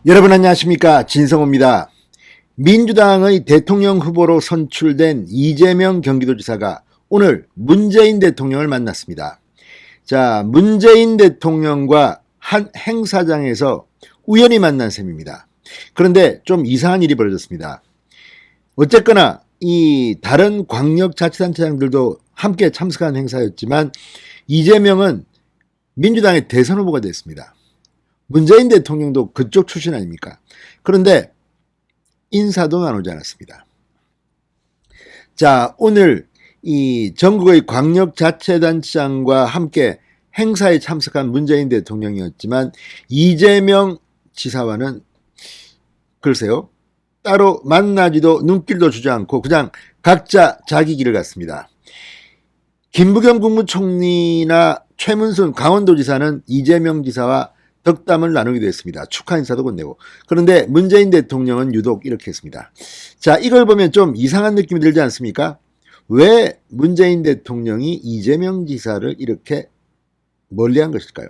여러분 안녕하십니까, 진성호입니다. 민주당의 대통령 후보로 선출된 이재명 경기도지사가 오늘 문재인 대통령을 만났습니다. 자, 문재인 대통령과 한 행사장에서 우연히 만난 셈입니다. 그런데 좀 이상한 일이 벌어졌습니다. 어쨌거나 이 다른 광역자치단체장들도 함께 참석한 행사였지만 이재명은 민주당의 대선 후보가 됐습니다. 문재인 대통령도 그쪽 출신 아닙니까? 그런데 인사도 나누지 않았습니다. 자, 오늘 이 전국의 광역자치단체장과 함께 행사에 참석한 문재인 대통령이었지만 이재명 지사와는 글쎄요, 따로 만나지도 눈길도 주지 않고 그냥 각자 자기 길을 갔습니다. 김부겸 국무총리나 최문순 강원도지사는 이재명 지사와 덕담을 나누기도 했습니다. 축하 인사도 건네고. 그런데 문재인 대통령은 유독 이렇게 했습니다. 자, 이걸 보면 좀 이상한 느낌이 들지 않습니까? 왜 문재인 대통령이 이재명 지사를 이렇게 멀리한 것일까요?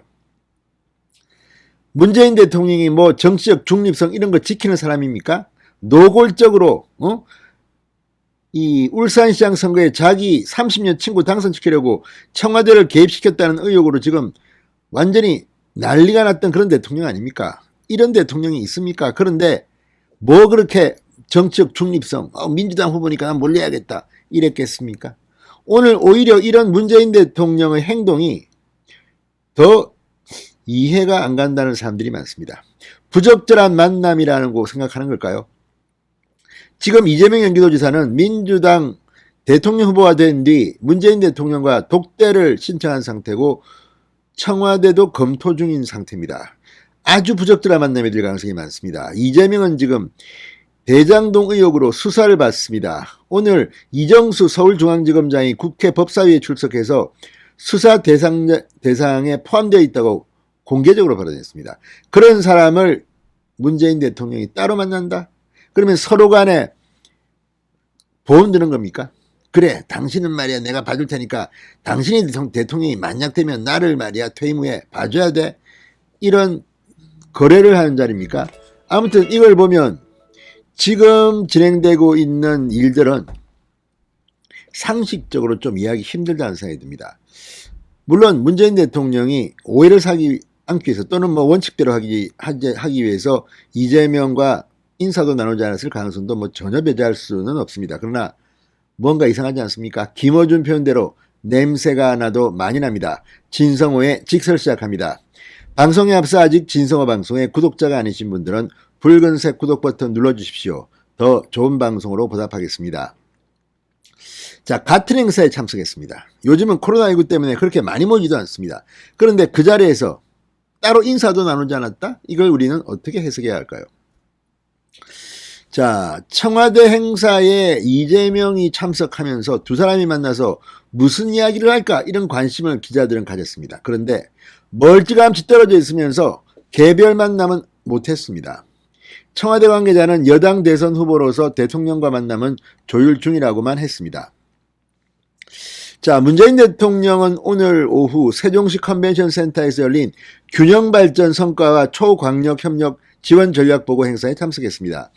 문재인 대통령이 뭐 정치적 중립성 이런 거 지키는 사람입니까? 노골적으로 이 울산시장 선거에 자기 30년 친구 당선시키려고 청와대를 개입시켰다는 의혹으로 지금 완전히 난리가 났던 그런 대통령 아닙니까? 이런 대통령이 있습니까? 그런데 뭐 그렇게 정치적 중립성, 민주당 후보니까 난 몰려야겠다 이랬겠습니까? 오늘 오히려 이런 문재인 대통령의 행동이 더 이해가 안 간다는 사람들이 많습니다. 부적절한 만남이라는 거 생각하는 걸까요? 지금 이재명 경기도지사는 민주당 대통령 후보가 된 뒤 문재인 대통령과 독대를 신청한 상태고 청와대도 검토 중인 상태입니다. 아주 부적절한 만남이 될 가능성이 많습니다. 이재명은 지금 대장동 의혹으로 수사를 받습니다. 오늘 이정수 서울중앙지검장이 국회 법사위에 출석해서 수사 대상에 포함되어 있다고 공개적으로 발언했습니다. 그런 사람을 문재인 대통령이 따로 만난다? 그러면 서로 간에 보험 드는 겁니까? 그래, 당신은 말이야 내가 봐줄 테니까 당신이 대통령이 만약 되면 나를 말이야 퇴임 후에 봐줘야 돼. 이런 거래를 하는 자리입니까? 아무튼 이걸 보면 지금 진행되고 있는 일들은 상식적으로 좀 이해하기 힘들다는 생각이 듭니다. 물론 문재인 대통령이 오해를 사기 않기 위해서 또는 뭐 원칙대로 하기 위해서 이재명과 인사도 나누지 않았을 가능성도 뭐 전혀 배제할 수는 없습니다. 그러나 뭔가 이상하지 않습니까? 김어준 표현대로 냄새가 나도 많이 납니다. 진성호의 직설 시작합니다. 방송에 앞서 아직 진성호 방송의 구독자가 아니신 분들은 붉은색 구독 버튼 눌러주십시오. 더 좋은 방송으로 보답하겠습니다. 자, 같은 행사에 참석했습니다. 요즘은 코로나19 때문에 그렇게 많이 모이지도 않습니다. 그런데 그 자리에서 따로 인사도 나누지 않았다? 이걸 우리는 어떻게 해석해야 할까요? 자, 청와대 행사에 이재명이 참석하면서 두 사람이 만나서 무슨 이야기를 할까 이런 관심을 기자들은 가졌습니다. 그런데 멀찌감치 떨어져 있으면서 개별 만남은 못했습니다. 청와대 관계자는 여당 대선 후보로서 대통령과 만남은 조율 중이라고만 했습니다. 자, 문재인 대통령은 오늘 오후 세종시 컨벤션 센터에서 열린 균형발전 성과와 초광역협력 지원 전략 보고 행사에 참석했습니다.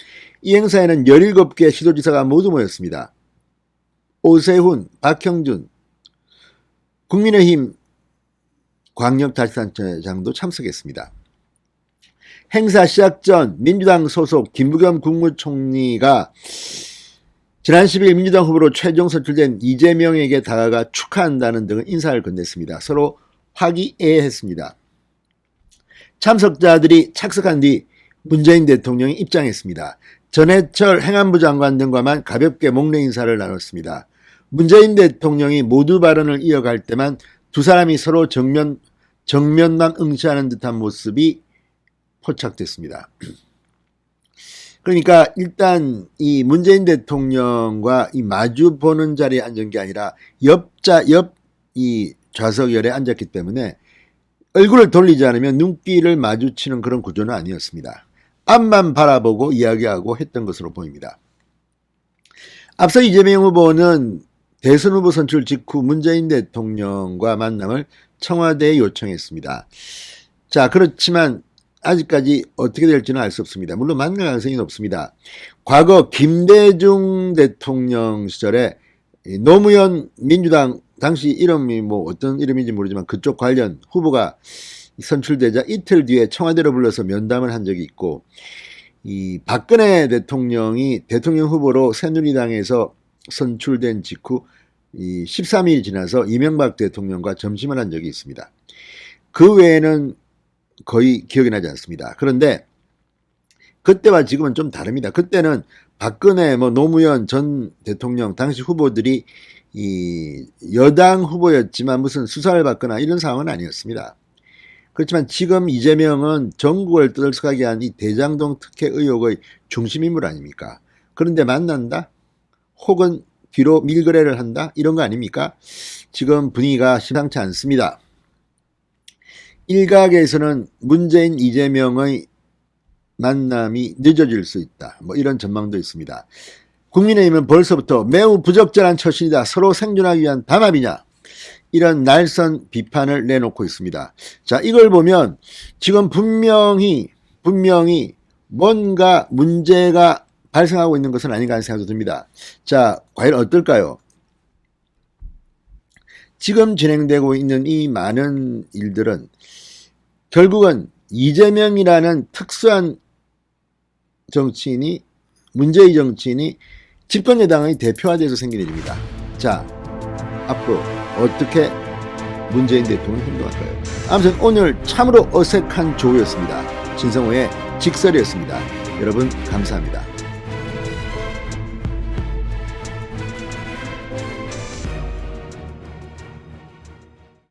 이 행사에는 17개 시도지사가 모두 모였습니다. 오세훈, 박형준, 국민의힘 광역자치단체장도 참석했습니다. 행사 시작 전 민주당 소속 김부겸 국무총리가 지난 10일 민주당 후보로 최종 선출된 이재명에게 다가가 축하한다는 등의 인사를 건넸습니다. 서로 화기애애했습니다. 참석자들이 착석한 뒤 문재인 대통령이 입장했습니다. 전해철 행안부 장관 등과만 가볍게 목례 인사를 나눴습니다. 문재인 대통령이 모두 발언을 이어갈 때만 두 사람이 서로 정면만 응시하는 듯한 모습이 포착됐습니다. 그러니까 일단 이 문재인 대통령과 이 마주 보는 자리에 앉은 게 아니라 옆 이 좌석열에 앉았기 때문에 얼굴을 돌리지 않으면 눈길을 마주치는 그런 구조는 아니었습니다. 앞만 바라보고 이야기하고 했던 것으로 보입니다. 앞서 이재명 후보는 대선 후보 선출 직후 문재인 대통령과 만남을 청와대에 요청했습니다. 자, 그렇지만 아직까지 어떻게 될지는 알 수 없습니다. 물론 만날 가능성이 높습니다. 과거 김대중 대통령 시절에 노무현 민주당 당시 이름이 뭐 어떤 이름인지 모르지만 그쪽 관련 후보가 선출되자 이틀 뒤에 청와대로 불러서 면담을 한 적이 있고, 이 박근혜 대통령이 대통령 후보로 새누리당에서 선출된 직후 이 13일이 지나서 이명박 대통령과 점심을 한 적이 있습니다. 그 외에는 거의 기억이 나지 않습니다. 그런데 그때와 지금은 좀 다릅니다. 그때는 박근혜, 노무현 전 대통령 당시 후보들이 이 여당 후보였지만 무슨 수사를 받거나 이런 상황은 아니었습니다. 그렇지만 지금 이재명은 전국을 떠들썩하게 한 이 대장동 특혜 의혹의 중심인물 아닙니까? 그런데 만난다? 혹은 뒤로 밀거래를 한다? 이런 거 아닙니까? 지금 분위기가 심상치 않습니다. 일각에서는 문재인 이재명의 만남이 늦어질 수 있다. 이런 전망도 있습니다. 국민의힘은 벌써부터 매우 부적절한 처신이다. 서로 생존하기 위한 담합이냐. 이런 날선 비판을 내놓고 있습니다. 자, 이걸 보면 지금 분명히 뭔가 문제가 발생하고 있는 것은 아닌가 하는 생각도 듭니다. 자, 과연 어떨까요? 지금 진행되고 있는 이 많은 일들은 결국은 이재명이라는 특수한 정치인이, 문재인 정치인이 집권여당의 대표화돼서 생긴 일입니다. 자, 앞으로 어떻게 문재인 대통령이 행동할까요? 아무튼 오늘 참으로 어색한 조우였습니다. 진성호의 직설이었습니다. 여러분 감사합니다.